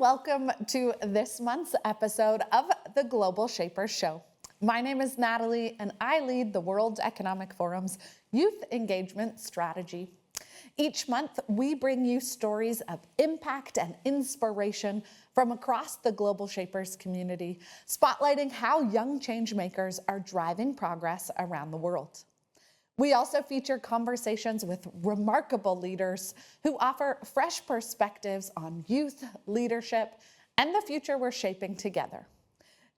welcome to this month's episode of the Global Shapers Show. My name is Natalie, and I lead the World Economic Forum's Youth Engagement Strategy. Each month, we bring you stories of impact and inspiration from across the Global Shapers community, spotlighting how young changemakers are driving progress around the world. We also feature conversations with remarkable leaders who offer fresh perspectives on youth, leadership, and the future we're shaping together.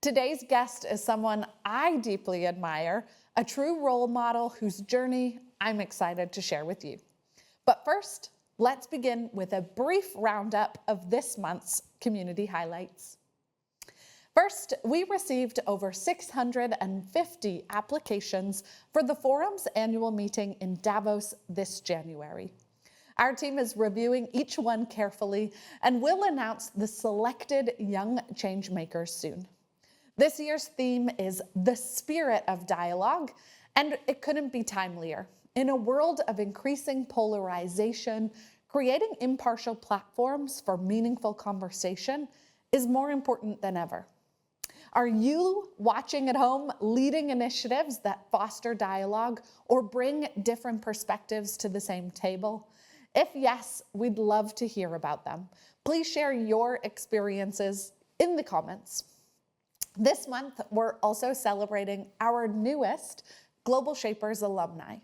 Today's guest is someone I deeply admire, a true role model whose journey I'm excited to share with you. But first, let's begin with a brief roundup of this month's community highlights. First, we received over 650 applications for the forum's annual meeting in Davos this January. Our team is reviewing each one carefully and will announce the selected young changemakers soon. This year's theme is the spirit of dialogue, and it couldn't be timelier. In a world of increasing polarization, creating impartial platforms for meaningful conversation is more important than ever. Are you watching at home leading initiatives that foster dialogue or bring different perspectives to the same table? If yes, we'd love to hear about them. Please share your experiences in the comments. This month, we're also celebrating our newest Global Shapers alumni.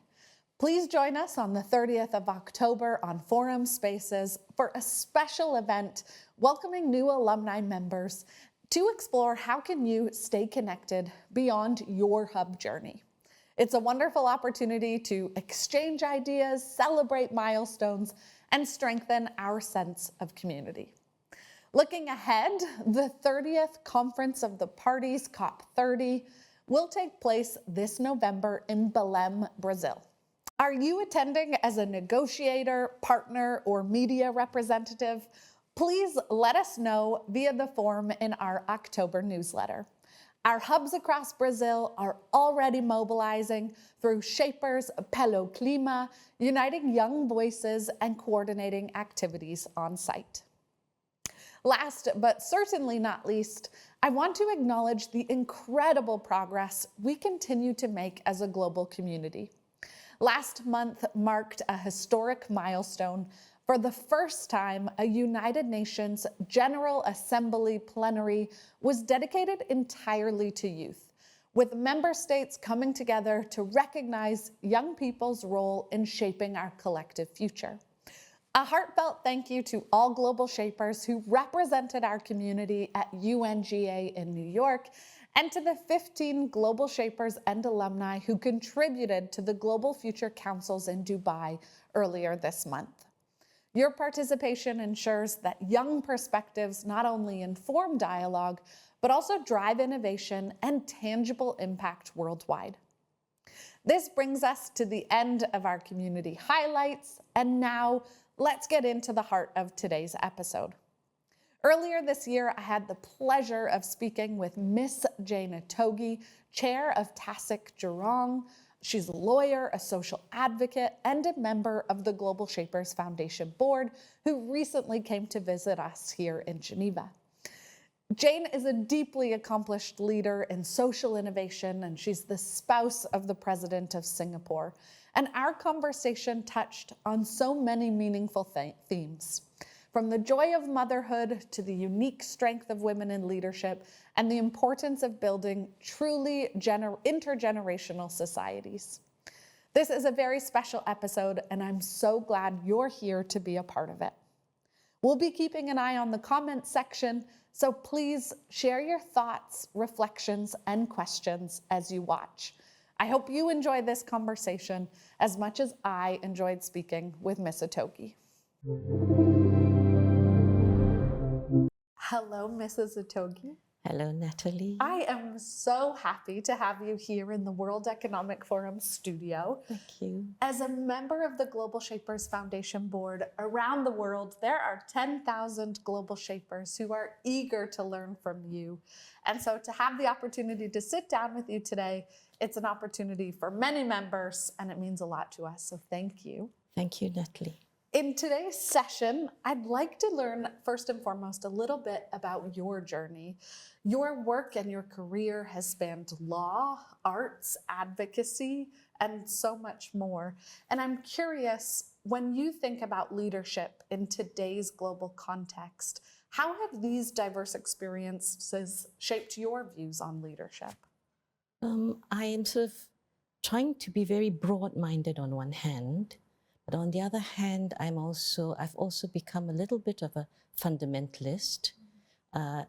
Please join us on the 30th of October on Forum Spaces for a special event welcoming new alumni members to explore how can you stay connected beyond your hub journey. It's a wonderful opportunity to exchange ideas, celebrate milestones, and strengthen our sense of community. Looking ahead, the 30th Conference of the Parties, COP30, will take place this November in Belém, Brazil. Are you attending as a negotiator, partner, or media representative? Please let us know via the form in our October newsletter. Our hubs across Brazil are already mobilizing through Shapers Pelo Clima, uniting young voices and coordinating activities on site. Last, but certainly not least, I want to acknowledge the incredible progress we continue to make as a global community. Last month marked a historic milestone. For the first time, a United Nations General Assembly plenary was dedicated entirely to youth, with member states coming together to recognize young people's role in shaping our collective future. A heartfelt thank you to all global shapers who represented our community at UNGA in New York, and to the 15 global shapers and alumni who contributed to the Global Future Councils in Dubai earlier this month. Your participation ensures that young perspectives not only inform dialogue, but also drive innovation and tangible impact worldwide. This brings us to the end of our community highlights, and now let's get into the heart of today's episode. Earlier this year, I had the pleasure of speaking with Miss Jane Ittogi, chair of Tasek Jurong. She's a lawyer, a social advocate, and a member of the Global Shapers Foundation board who recently came to visit us here in Geneva. Jane is a deeply accomplished leader in social innovation, and she's the spouse of the president of Singapore. And our conversation touched on so many meaningful themes, from the joy of motherhood to the unique strength of women in leadership and the importance of building truly intergenerational societies. This is a very special episode, and I'm so glad you're here to be a part of it. We'll be keeping an eye on the comments section, so please share your thoughts, reflections, and questions as you watch. I hope you enjoy this conversation as much as I enjoyed speaking with Miss Ittogi. Hello, Mrs. Ittogi. Hello, Natalie. I am so happy to have you here in the World Economic Forum studio. Thank you. As a member of the Global Shapers Foundation board around the world, there are 10,000 global shapers who are eager to learn from you. And so to have the opportunity to sit down with you today, it's an opportunity for many members, and it means a lot to us. So thank you. Thank you, Natalie. In today's session, I'd like to learn first and foremost a little bit about your journey. Your work and your career has spanned law, arts, advocacy, and so much more. And I'm curious, when you think about leadership in today's global context, how have these diverse experiences shaped your views on leadership? I am sort of trying to be very broad-minded on one hand, but on the other hand, I've also become a little bit of a fundamentalist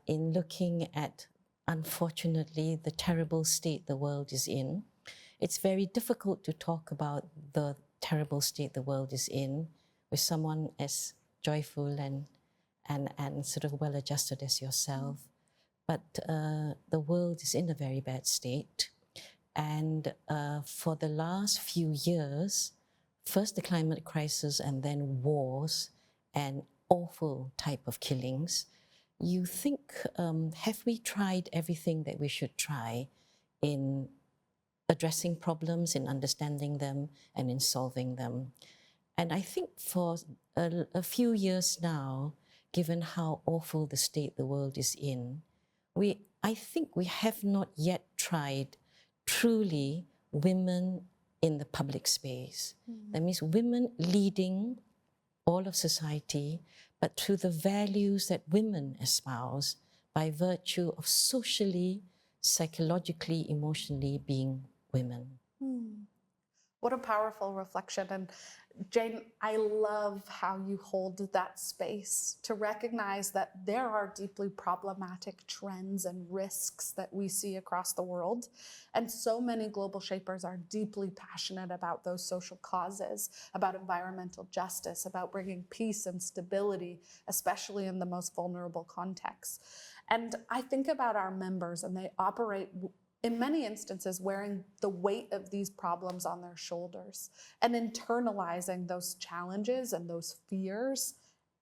in looking at, unfortunately, the terrible state the world is in. It's very difficult to talk about the terrible state the world is in with someone as joyful and sort of well-adjusted as yourself. But the world is in a very bad state. And for the last few years, first the climate crisis and then wars and awful type of killings, you think, have we tried everything that we should try in addressing problems, in understanding them, and in solving them? And I think for a few years now, given how awful the state the world is in, I think we have not yet tried truly women in the public space. That means women leading all of society, but through the values that women espouse by virtue of socially, psychologically, emotionally being women. What a powerful reflection. And Jane, I love how you hold that space to recognize that there are deeply problematic trends and risks that we see across the world. And so many global shapers are deeply passionate about those social causes, about environmental justice, about bringing peace and stability, especially in the most vulnerable contexts. And I think about our members, and they operate in many instances wearing the weight of these problems on their shoulders and internalizing those challenges and those fears,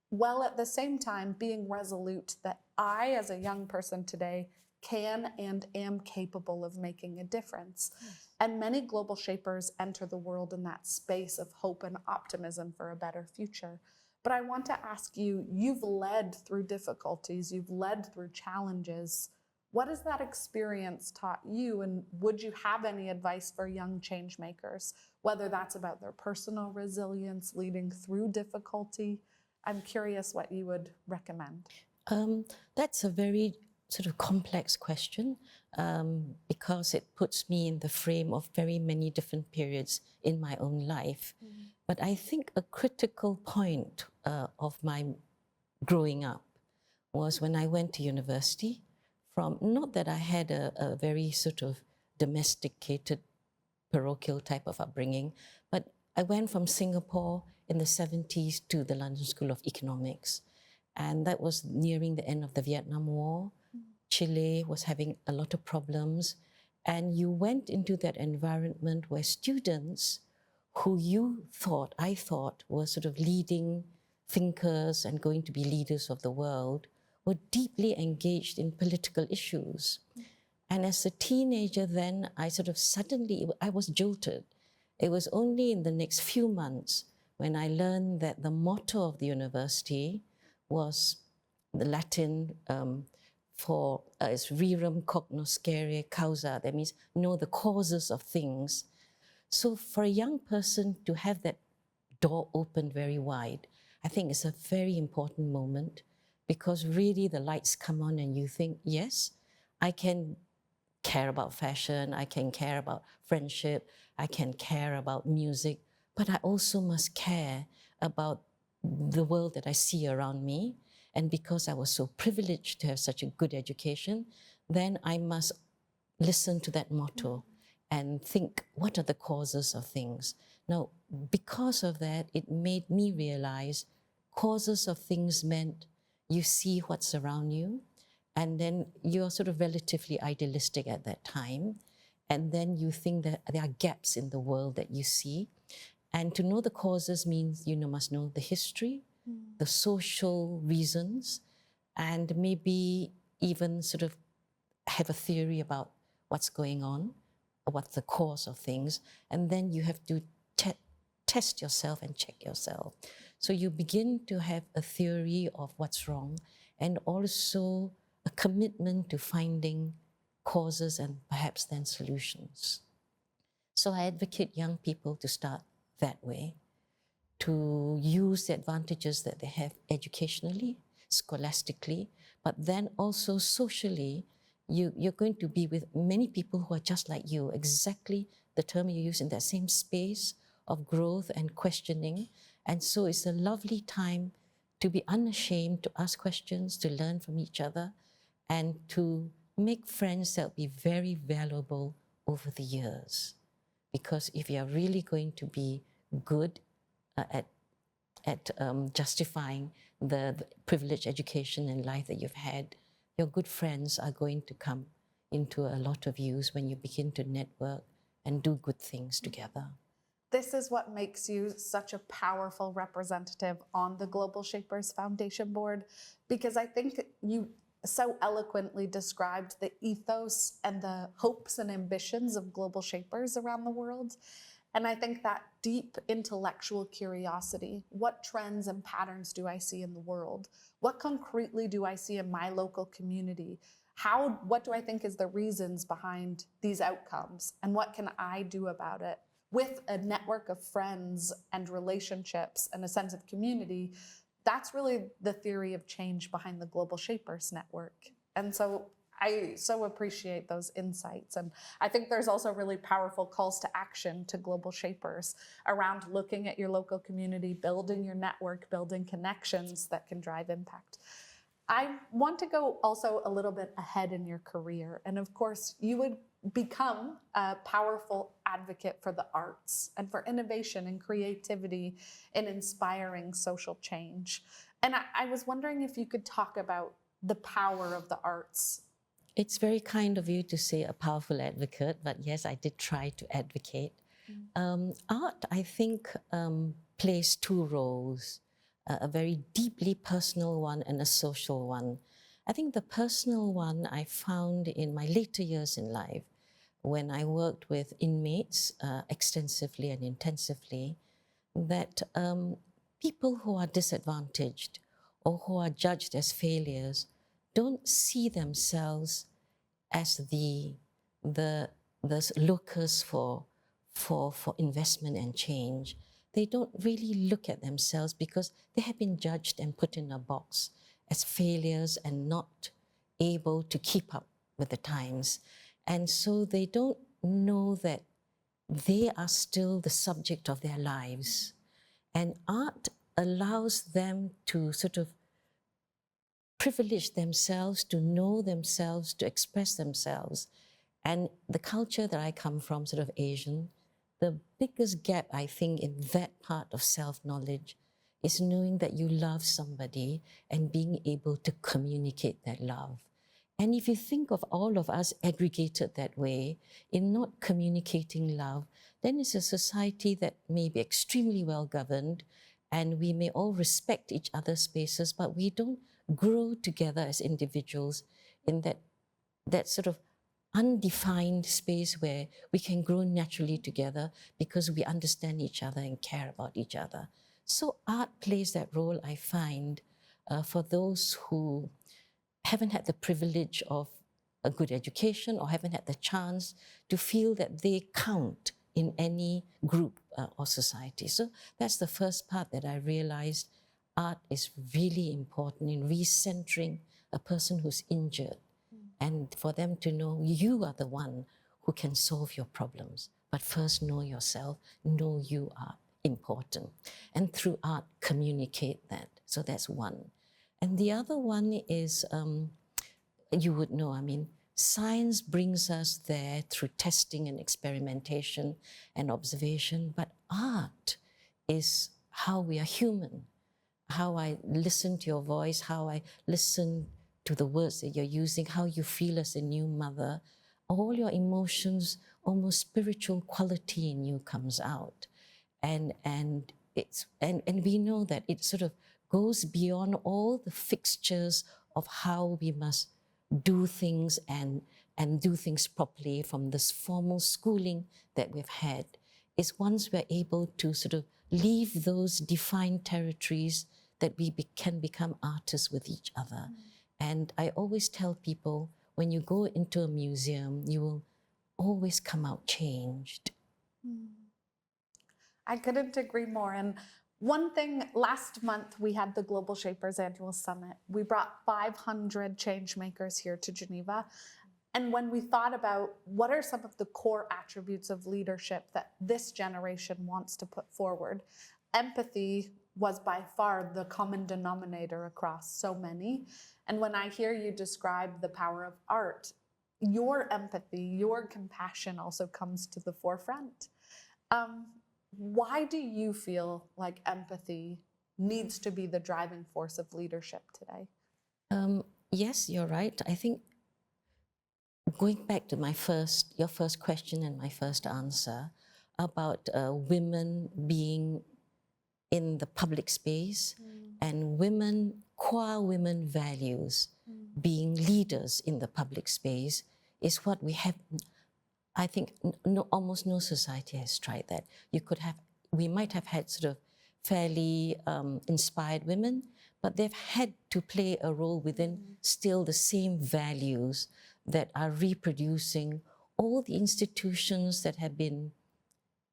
while at the same time being resolute that I, as a young person today, can and am capable of making a difference. Yes. And many global shapers enter the world in that space of hope and optimism for a better future. But I want to ask you, you've led through difficulties, you've led through challenges. What has that experience taught you, and would you have any advice for young change makers, whether that's about their personal resilience, leading through difficulty? I'm curious what you would recommend. That's a very sort of complex question because it puts me in the frame of very many different periods in my own life. But I think a critical point of my growing up was when I went to university. Not that I had a very sort of domesticated, parochial type of upbringing, but I went from Singapore in the 70s to the London School of Economics. And that was nearing the end of the Vietnam War. Chile was having a lot of problems. And you went into that environment where students who I thought, were sort of leading thinkers and going to be leaders of the world, were deeply engaged in political issues. And as a teenager then, I was jolted. It was only in the next few months when I learned that the motto of the university was the Latin for is rerum cognoscere causa. That means know the causes of things. So for a young person to have that door opened very wide, I think it's a very important moment, because really the lights come on and you think, yes, I can care about fashion, I can care about friendship, I can care about music, but I also must care about the world that I see around me. And because I was so privileged to have such a good education, then I must listen to that motto and think, what are the causes of things? Now, because of that, it made me realize causes of things meant you see what's around you, and then you're sort of relatively idealistic at that time. And then you think that there are gaps in the world that you see. And to know the causes means you must know the history, the social reasons, and maybe even sort of have a theory about what's going on, or what's the cause of things. And then you have to test yourself and check yourself. So you begin to have a theory of what's wrong and also a commitment to finding causes and perhaps then solutions. So I advocate young people to start that way, to use the advantages that they have educationally, scholastically, but then also socially. You're going to be with many people who are just like you, exactly the term you use, in that same space of growth and questioning. And so it's a lovely time to be unashamed, to ask questions, to learn from each other, and to make friends that will be very valuable over the years. Because if you are really going to be good at justifying the privileged education and life that you've had, your good friends are going to come into a lot of use when you begin to network and do good things together. This is what makes you such a powerful representative on the Global Shapers Foundation board, because I think you so eloquently described the ethos and the hopes and ambitions of global shapers around the world. And I think that deep intellectual curiosity, what trends and patterns do I see in the world? What concretely do I see in my local community? What do I think is the reasons behind these outcomes? And what can I do about it? With a network of friends and relationships and a sense of community, that's really the theory of change behind the Global Shapers Network. And so I so appreciate those insights. And I think there's also really powerful calls to action to global shapers around looking at your local community, building your network, building connections that can drive impact. I want to go also a little bit ahead in your career. And of course, you would become a powerful advocate for the arts and for innovation and creativity in inspiring social change. And I was wondering if you could talk about the power of the arts. It's very kind of you to say a powerful advocate, but yes, I did try to advocate. Art, I think, plays two roles, a very deeply personal one and a social one. I think the personal one I found in my later years in life, when I worked with inmates extensively and intensively, that people who are disadvantaged or who are judged as failures don't see themselves as the locus for investment and change. They don't really look at themselves because they have been judged and put in a box as failures and not able to keep up with the times. And so they don't know that they are still the subject of their lives. And art allows them to sort of privilege themselves, to know themselves, to express themselves. And the culture that I come from, sort of Asian, the biggest gap, I think, in that part of self-knowledge is knowing that you love somebody and being able to communicate that love. And if you think of all of us aggregated that way, in not communicating love, then it's a society that may be extremely well governed, and we may all respect each other's spaces, but we don't grow together as individuals in that sort of undefined space where we can grow naturally together because we understand each other and care about each other. So art plays that role, I find, for those who haven't had the privilege of a good education or haven't had the chance to feel that they count in any group or society. So that's the first part that I realized art is really important in recentering a person who's injured, and for them to know you are the one who can solve your problems. But first, know yourself, know you are important. And through art, communicate that. So that's one. And the other one is, you would know, I mean, science brings us there through testing and experimentation and observation, but art is how we are human, how I listen to your voice, how I listen to the words that you're using, how you feel as a new mother. All your emotions, almost spiritual quality in you comes out. And we know that it sort of goes beyond all the fixtures of how we must do things and do things properly from this formal schooling that we've had. is once we're able to sort of leave those defined territories that we can become artists with each other. And I always tell people, when you go into a museum, you will always come out changed. I couldn't agree more. And one thing, last month we had the Global Shapers Annual Summit. We brought 500 change makers here to Geneva. And when we thought about what are some of the core attributes of leadership that this generation wants to put forward, empathy was by far the common denominator across so many. And when I hear you describe the power of art, your empathy, your compassion also comes to the forefront. Why do you feel like empathy needs to be the driving force of leadership today? Yes, you're right. I think going back to your first question and my first answer about women being in the public space and qua women values being leaders in the public space is what we have. I think almost no society has tried that. We might have had sort of fairly inspired women, but they've had to play a role within still the same values that are reproducing all the institutions that have been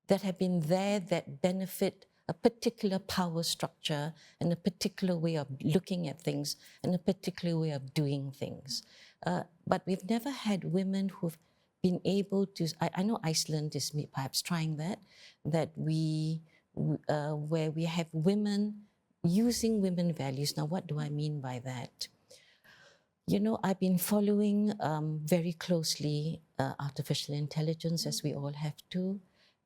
there that benefit a particular power structure and a particular way of looking at things and a particular way of doing things. But we've never had women who've been able to, I know Iceland is perhaps trying that where we have women using women values. Now, what do I mean by that? You know, I've been following very closely artificial intelligence, as we all have to.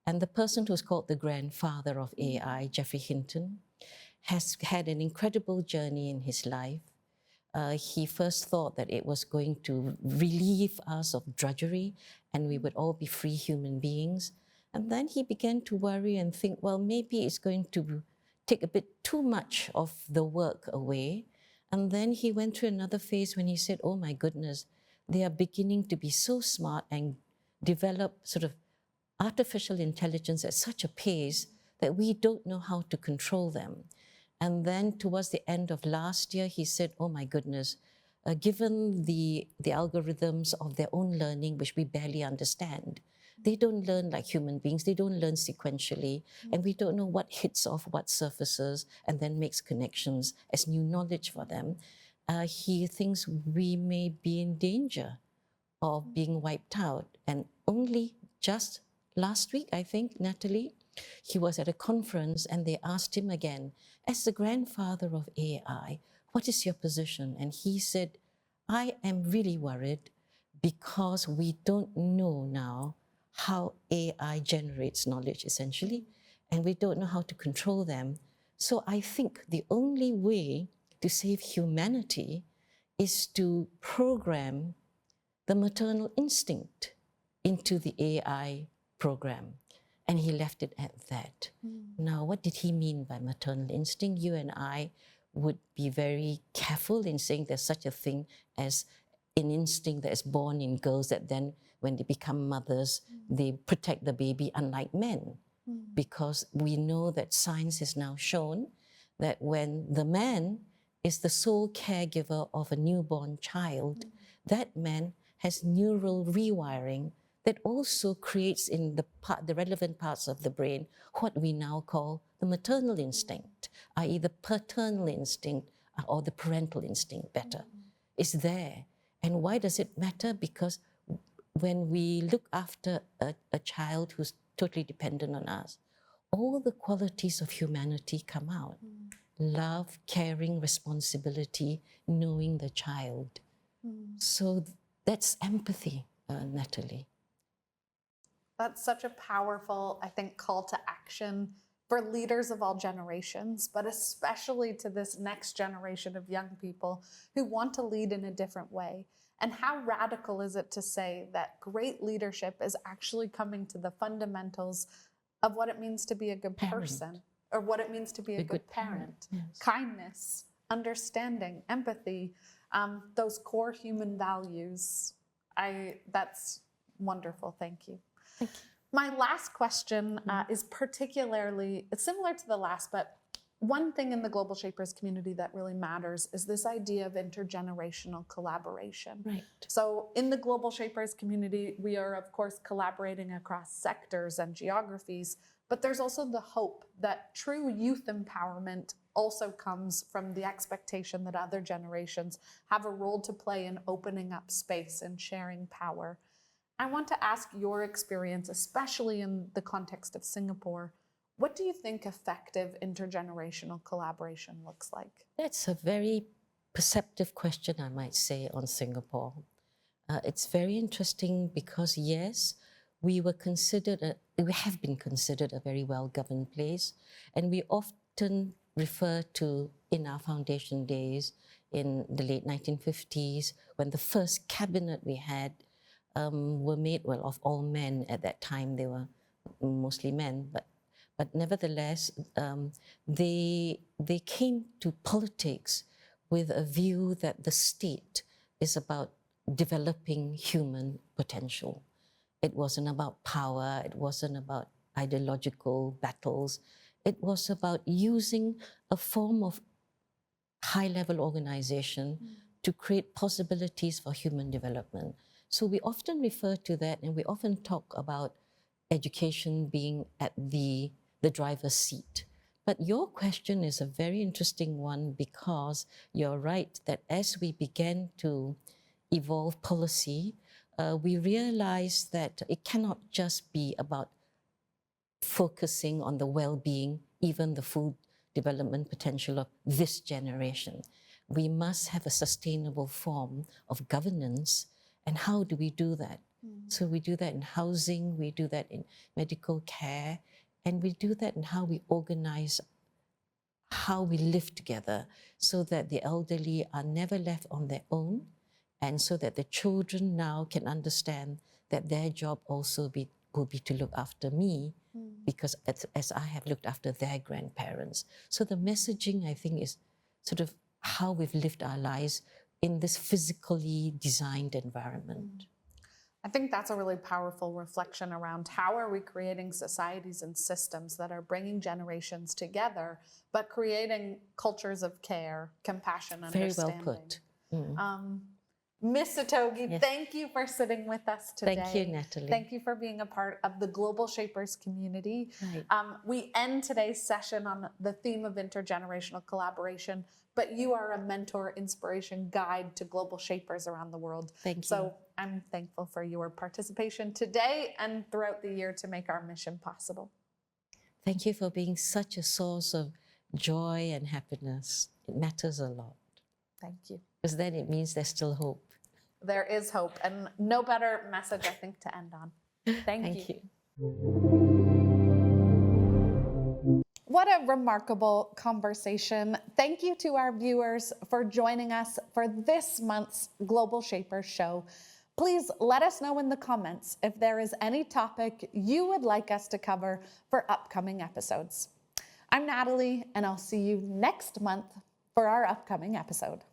And the person who's called the grandfather of AI, Geoffrey Hinton, has had an incredible journey in his life. He first thought that it was going to relieve us of drudgery and we would all be free human beings. And then he began to worry and think, well, maybe it's going to take a bit too much of the work away. And then he went through another phase when he said, oh my goodness, they are beginning to be so smart and develop sort of artificial intelligence at such a pace that we don't know how to control them. And then towards the end of last year, he said, oh my goodness, given the algorithms of their own learning, which we barely understand, they don't learn like human beings, they don't learn sequentially, and we don't know what hits off what surfaces and then makes connections as new knowledge for them. He thinks we may be in danger of being wiped out. And only just last week, I think, Natalie, he was at a conference and they asked him again, as the grandfather of AI, what is your position? And he said, I am really worried because we don't know now how AI generates knowledge, essentially, and we don't know how to control them. So I think the only way to save humanity is to program the maternal instinct into the AI program. And he left it at that. Now, what did he mean by maternal instinct? You and I would be very careful in saying there's such a thing as an instinct that is born in girls that then, when they become mothers, they protect the baby, unlike men. Because we know that science has now shown that when the man is the sole caregiver of a newborn child, that man has neural rewiring that also creates in the relevant parts of the brain what we now call the maternal instinct, i.e. the paternal instinct or the parental instinct better, is there. And why does it matter? Because when we look after a child who's totally dependent on us, all the qualities of humanity come out. Love, caring, responsibility, knowing the child. So that's empathy, Natalie. That's such a powerful, I think, call to action for leaders of all generations, but especially to this next generation of young people who want to lead in a different way. And how radical is it to say that great leadership is actually coming to the fundamentals of what it means to be a good person, or what it means to be a good parent. Yes. Kindness, understanding, empathy, those core human values. That's wonderful. Thank you. Thank you. My last question is particularly, it's similar to the last, but one thing in the Global Shapers community that really matters is this idea of intergenerational collaboration. Right. So in the Global Shapers community, we are, of course, collaborating across sectors and geographies, but there's also the hope that true youth empowerment also comes from the expectation that other generations have a role to play in opening up space and sharing power. I want to ask your experience, especially in the context of Singapore. What do you think effective intergenerational collaboration looks like? That's a very perceptive question, I might say, on Singapore. It's very interesting because, yes, we have been considered a very well-governed place, and we often refer to, in our foundation days, in the late 1950s, when the first cabinet we had were made, well, of all men at that time. They were mostly men, but nevertheless, they came to politics with a view that the state is about developing human potential. It wasn't about power, it wasn't about ideological battles. It was about using a form of high-level organization to create possibilities for human development. So we often refer to that, and we often talk about education being at the driver's seat. But your question is a very interesting one, because you're right that as we began to evolve policy, we realized that it cannot just be about focusing on the well-being, even the food development potential of this generation. We must have a sustainable form of governance. And how do we do that? So we do that in housing, we do that in medical care, and we do that in how we organize, how we live together, so that the elderly are never left on their own, and so that the children now can understand that their job also will be to look after me, because as I have looked after their grandparents. So the messaging, I think, is sort of how we've lived our lives in this physically designed environment. I think that's a really powerful reflection around how are we creating societies and systems that are bringing generations together, but creating cultures of care, compassion, Very understanding. well put. Miss Ittogi, Yes. thank you for sitting with us today. Thank you, Natalie. Thank you for being a part of the Global Shapers community. Right. We end today's session on the theme of intergenerational collaboration, but you are a mentor, inspiration, guide to global shapers around the world. Thank you. So I'm thankful for your participation today and throughout the year to make our mission possible. Thank you for being such a source of joy and happiness. It matters a lot, Thank you. because then it means there's still hope. There is hope, and no better message, I think, to end on. Thank you. What a remarkable conversation. Thank you to our viewers for joining us for this month's Global Shapers show. Please let us know in the comments if there is any topic you would like us to cover for upcoming episodes. I'm Natalie, and I'll see you next month for our upcoming episode.